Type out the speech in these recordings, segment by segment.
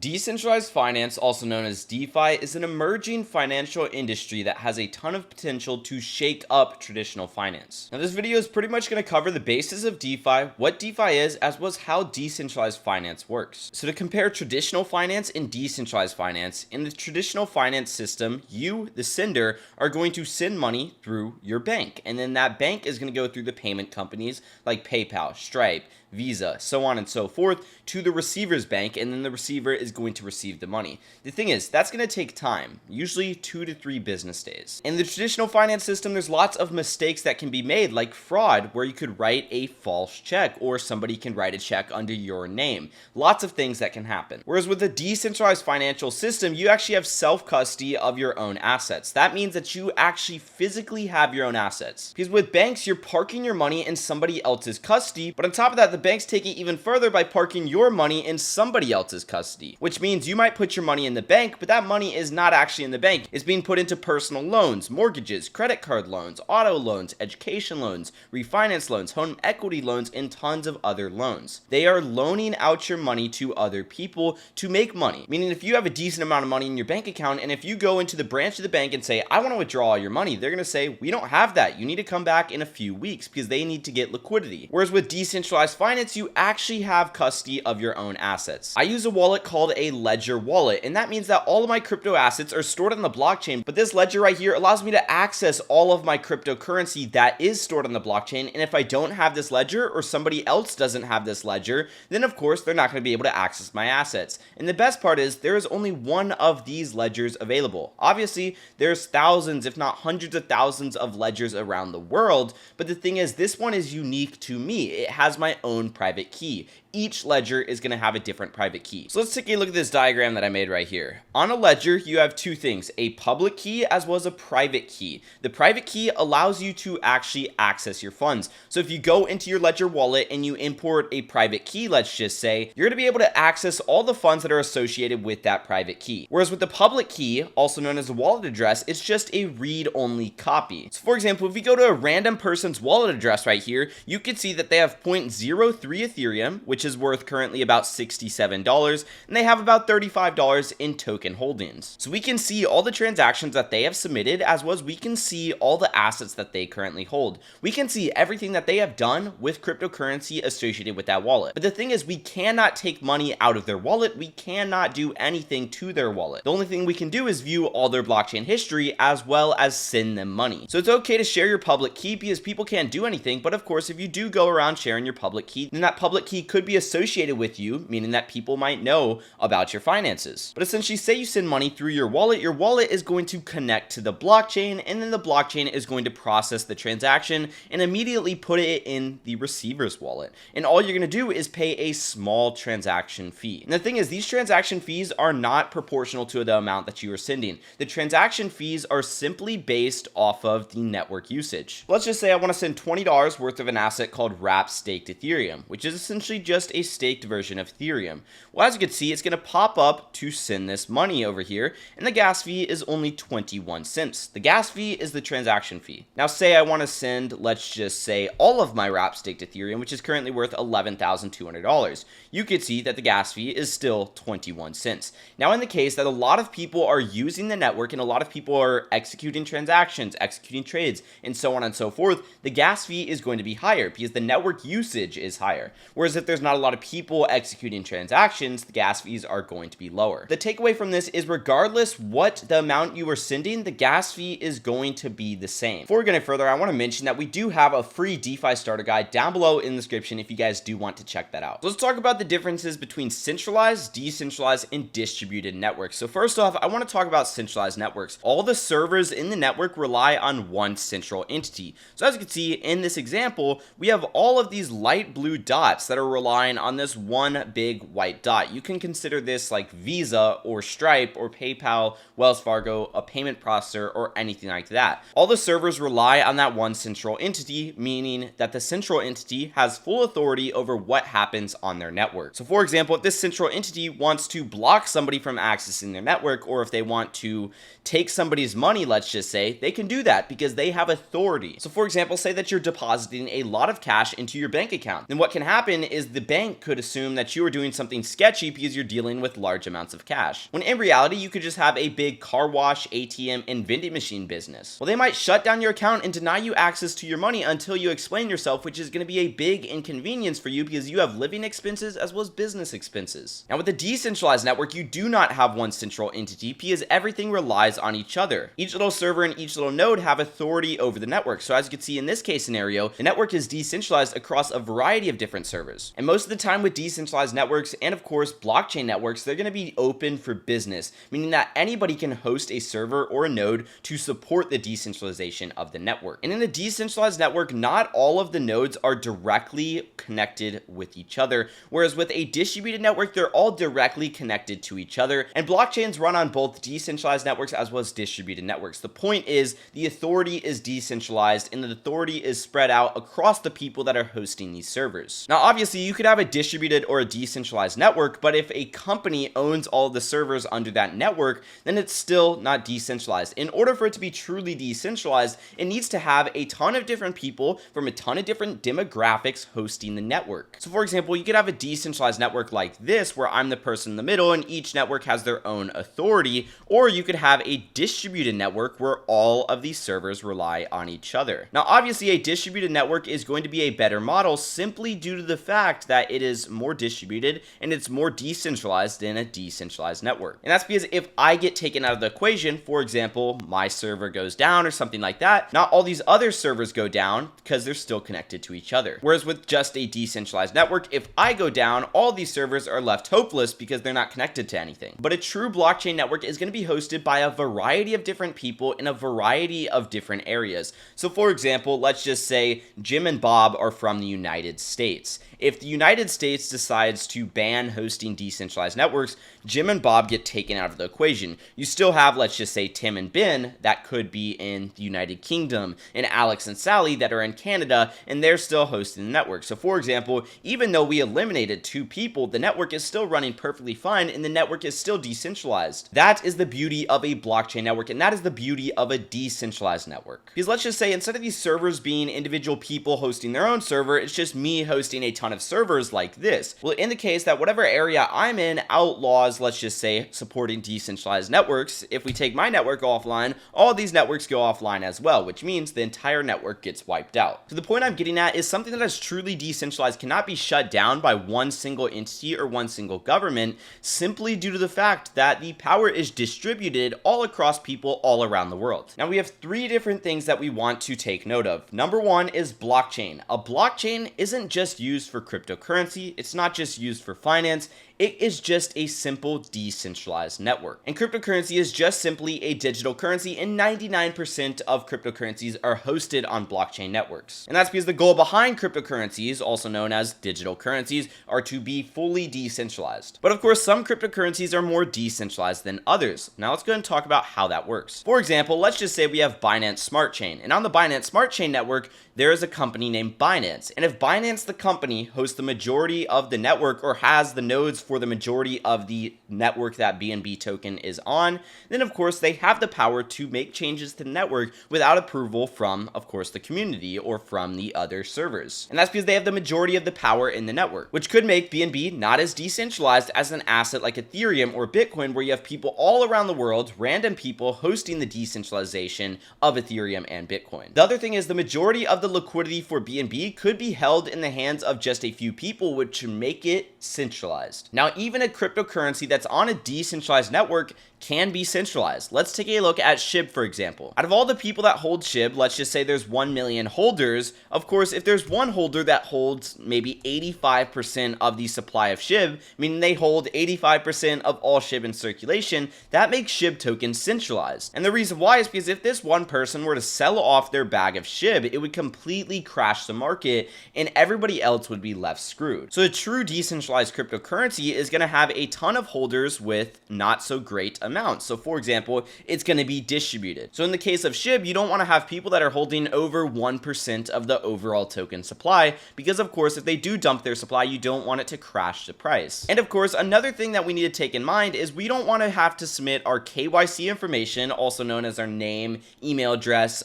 Decentralized finance, also known as DeFi, is an emerging financial industry that has a ton of potential to shake up traditional finance. Now, this video is pretty much going to cover the basis of DeFi, what DeFi is, as well as how decentralized finance works. So to compare traditional finance and decentralized finance, in the traditional finance system, you, the sender, are going to send money through your bank, and then that bank is going to go through the payment companies like PayPal, Stripe, Visa, so on and so forth, to the receiver's bank, and then the receiver is going to receive the money. The thing is, that's going to take time, usually 2 to 3 business days. In the traditional finance system, there's lots of mistakes that can be made, like fraud, where you could write a false check, or somebody can write a check under your name. Lots of things that can happen. Whereas with a decentralized financial system, you actually have self-custody of your own assets. That means that you actually physically have your own assets. Because with banks, you're parking your money in somebody else's custody, but on top of that, the banks take it even further by parking your money in somebody else's custody, which means you might put your money in the bank, but that money is not actually in the bank. It's being put into personal loans, mortgages, credit card loans, auto loans, education loans, refinance loans, home equity loans, and tons of other loans. They are loaning out your money to other people to make money, meaning if you have a decent amount of money in your bank account, and if you go into the branch of the bank and say, I want to withdraw all your money, they're going to say, we don't have that. You need to come back in a few weeks because they need to get liquidity. Whereas with decentralized finance, you actually have custody of your own assets. I use a wallet called a ledger wallet, and that means that all of my crypto assets are stored on the blockchain, but this ledger right here allows me to access all of my cryptocurrency that is stored on the blockchain. And if I don't have this ledger, or somebody else doesn't have this ledger, then of course they're not going to be able to access my assets. And the best part is there is only one of these ledgers available. Obviously, there's thousands, if not hundreds of thousands of ledgers around the world, but the thing is, this one is unique to me. It has my own private key. Each ledger is going to have a different private key. So let's take a look at this diagram that I made right here. On a ledger, you have two things, a public key as well as a private key. The private key allows you to actually access your funds. So if you go into your ledger wallet and you import a private key, let's just say, you're going to be able to access all the funds that are associated with that private key. Whereas with the public key, also known as a wallet address, it's just a read-only copy. So for example, if we go to a random person's wallet address right here, you can see that they have 0.03 Ethereum, which is worth currently about $67, and they have about $35 in token holdings. So we can see all the transactions that they have submitted, as well as we can see all the assets that they currently hold. We can see everything that they have done with cryptocurrency associated with that wallet. But the thing is, we cannot take money out of their wallet. We cannot do anything to their wallet. The only thing we can do is view all their blockchain history, as well as send them money. So it's okay to share your public key because people can't do anything. But of course, if you do go around sharing your public key, then that public key could be associated with you, meaning that people might know about your finances. But essentially, say you send money through your wallet is going to connect to the blockchain, and then the blockchain is going to process the transaction and immediately put it in the receiver's wallet. And all you're going to do is pay a small transaction fee. And the thing is, these transaction fees are not proportional to the amount that you are sending. The transaction fees are simply based off of the network usage. Let's just say I want to send $20 worth of an asset called wrapped staked Ethereum, which is essentially just a staked version of Ethereum. Well, as you can see, it's going to pop up to send this money over here, and the gas fee is only 21 cents. The gas fee is the transaction fee. Now, say I want to send, let's just say, all of my wrapped staked Ethereum, which is currently worth $11,200. You could see that the gas fee is still 21 cents. Now, in the case that a lot of people are using the network and a lot of people are executing transactions, executing trades, and so on and so forth, the gas fee is going to be higher because the network usage is higher. Whereas if there's not a lot of people executing transactions, the gas fees are going to be lower. The takeaway from this is regardless what the amount you are sending, the gas fee is going to be the same. Before we get any further, I want to mention that we do have a free DeFi starter guide down below in the description if you guys do want to check that out. So let's talk about the differences between centralized, decentralized, and distributed networks. So first off, I want to talk about centralized networks. All the servers in the network rely on one central entity. So as you can see in this example, we have all of these light blue dots that are relying on this one big white dot. You can consider this like Visa or Stripe or PayPal, Wells Fargo, a payment processor, or anything like that. All the servers rely on that one central entity, meaning that the central entity has full authority over what happens on their network. So for example, if this central entity wants to block somebody from accessing their network, or if they want to take somebody's money, let's just say, they can do that because they have authority. So for example, say that you're depositing a lot of cash into your bank account. Then what can happen is the bank could assume that you are doing something sketchy because you're dealing dealing with large amounts of cash. When in reality, you could just have a big car wash, ATM, and vending machine business. Well, they might shut down your account and deny you access to your money until you explain yourself, which is going to be a big inconvenience for you because you have living expenses as well as business expenses. Now, with a decentralized network, you do not have one central entity because everything relies on each other. Each little server and each little node have authority over the network. So as you can see in this case scenario, the network is decentralized across a variety of different servers. And most of the time with decentralized networks and of course blockchain networks, they're going to be open for business, meaning that anybody can host a server or a node to support the decentralization of the network. And in a decentralized network, not all of the nodes are directly connected with each other, whereas with a distributed network, they're all directly connected to each other. And blockchains run on both decentralized networks as well as distributed networks. The point is the authority is decentralized and the authority is spread out across the people that are hosting these servers. Now, obviously, you could have a distributed or a decentralized network, but if a company owns all of the servers under that network, then it's still not decentralized. In order for it to be truly decentralized, it needs to have a ton of different people from a ton of different demographics hosting the network. So for example, you could have a decentralized network like this where I'm the person in the middle and each network has their own authority, or you could have a distributed network where all of these servers rely on each other. Now, obviously, a distributed network is going to be a better model simply due to the fact that it is more distributed and it's more decentralized than a decentralized network. And that's because if I get taken out of the equation, for example, my server goes down or something like that, not all these other servers go down because they're still connected to each other. Whereas with just a decentralized network, if I go down, all these servers are left hopeless because they're not connected to anything. But a true blockchain network is going to be hosted by a variety of different people in a variety of different areas. So for example, let's just say Jim and Bob are from the United States. If the United States decides to ban hosting decentralized networks, Jim and Bob get taken out of the equation. You still have, let's just say, Tim and Ben that could be in the United Kingdom, and Alex and Sally that are in Canada, and they're still hosting the network. So for example, even though we eliminated 2 people, the network is still running perfectly fine and the network is still decentralized. That is the beauty of a blockchain network, and that is the beauty of a decentralized network. Because let's just say instead of these servers being individual people hosting their own server, it's just me hosting a ton of servers like this. Well, in the case that whatever area I'm in outlaws, let's just say, supporting decentralized networks, if we take my network offline, all these networks go offline as well, which means the entire network gets wiped out. So the point I'm getting at is something that is truly decentralized cannot be shut down by one single entity or one single government, simply due to the fact that the power is distributed all across people all around the world. Now, we have 3 different things that we want to take note of. Number 1 is blockchain. A blockchain isn't just used for cryptocurrency, it's not just used for finance, it is just a simple decentralized network. And cryptocurrency is just simply a digital currency, and 99% of cryptocurrencies are hosted on blockchain networks. And that's because the goal behind cryptocurrencies, also known as digital currencies, are to be fully decentralized. But of course, some cryptocurrencies are more decentralized than others. Now let's go ahead and talk about how that works. For example, let's just say we have Binance Smart Chain, and on the Binance Smart Chain network, there is a company named Binance. And if Binance, the company, hosts the majority of the network or has the nodes for the majority of the network that BNB token is on, then of course they have the power to make changes to the network without approval from, of course, the community or from the other servers. And that's because they have the majority of the power in the network, which could make BNB not as decentralized as an asset like Ethereum or Bitcoin, where you have people all around the world, random people hosting the decentralization of Ethereum and Bitcoin. The other thing is the majority of the liquidity for BNB could be held in the hands of just a few people, which would make it centralized. Now, even a cryptocurrency that's on a decentralized network can be centralized. Let's take a look at SHIB, for example. Out of all the people that hold SHIB, let's just say there's 1 million holders. Of course, if there's one holder that holds maybe 85% of the supply of SHIB, meaning they hold 85% of all SHIB in circulation, that makes SHIB tokens centralized. And the reason why is because if this one person were to sell off their bag of SHIB, it would completely crash the market and everybody else would be left screwed. So a true decentralized cryptocurrency is going to have a ton of holders with not so great amounts. So for example, it's going to be distributed. So in the case of SHIB, you don't want to have people that are holding over 1% of the overall token supply, because of course, if they do dump their supply, you don't want it to crash the price. And of course, another thing that we need to take in mind is we don't want to have to submit our KYC information, also known as our name, email address,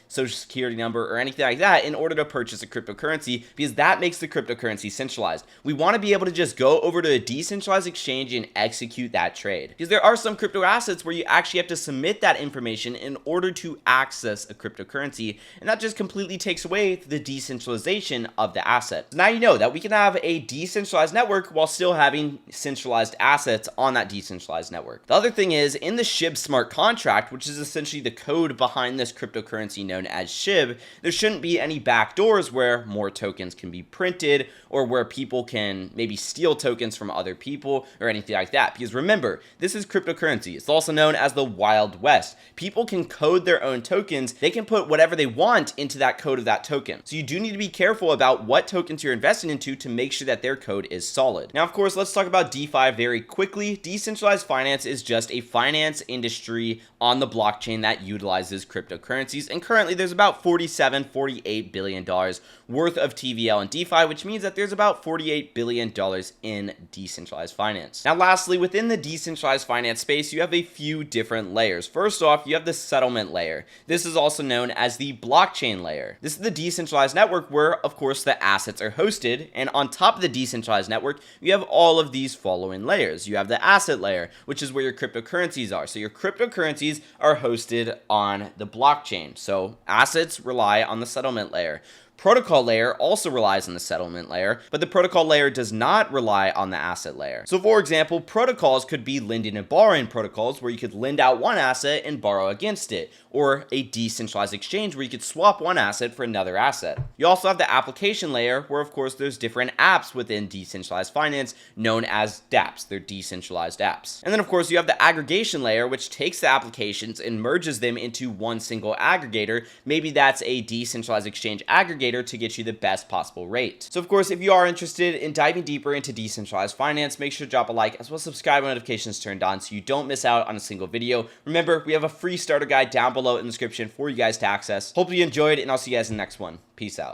social security number, offer or anything like that in order to purchase a cryptocurrency, because that makes the cryptocurrency centralized. We want to be able to just go over to a decentralized exchange and execute that trade, because there are some crypto assets where you actually have to submit that information in order to access a cryptocurrency, and that just completely takes away the decentralization of the asset. So now you know that we can have a decentralized network while still having centralized assets on that decentralized network. The other thing is, in the SHIB smart contract, which is essentially the code behind this cryptocurrency known as SHIB, there shouldn't be any backdoors where more tokens can be printed or where people can maybe steal tokens from other people or anything like that. Because remember, this is cryptocurrency. It's also known as the Wild West. People can code their own tokens. They can put whatever they want into that code of that token. So you do need to be careful about what tokens you're investing into to make sure that their code is solid. Now, of course, let's talk about DeFi very quickly. Decentralized finance is just a finance industry on the blockchain that utilizes cryptocurrencies. And currently there's about $48 billion worth of TVL in DeFi, which means that there's about $48 billion in decentralized finance. Now, lastly, within the decentralized finance space, you have a few different layers. First off, you have the settlement layer. This is also known as the blockchain layer. This is the decentralized network where, of course, the assets are hosted. And on top of the decentralized network, you have all of these following layers. You have the asset layer, which is where your cryptocurrencies are. So your cryptocurrencies are hosted on the blockchain. So assets rely on the settlement layer. Protocol layer also relies on the settlement layer, but the protocol layer does not rely on the asset layer. So for example, protocols could be lending and borrowing protocols where you could lend out one asset and borrow against it, or a decentralized exchange where you could swap one asset for another asset. You also have the application layer where, of course, there's different apps within decentralized finance known as dApps. They're decentralized apps. And then, of course, you have the aggregation layer, which takes the applications and merges them into one single aggregator. Maybe that's a decentralized exchange aggregator to get you the best possible rate. So, of course, if you are interested in diving deeper into decentralized finance, make sure to drop a like as well as subscribe when notifications turned on so you don't miss out on a single video. Remember, we have a free starter guide down below in the description for you guys to access. Hope you enjoyed, and I'll see you guys in the next one. Peace out.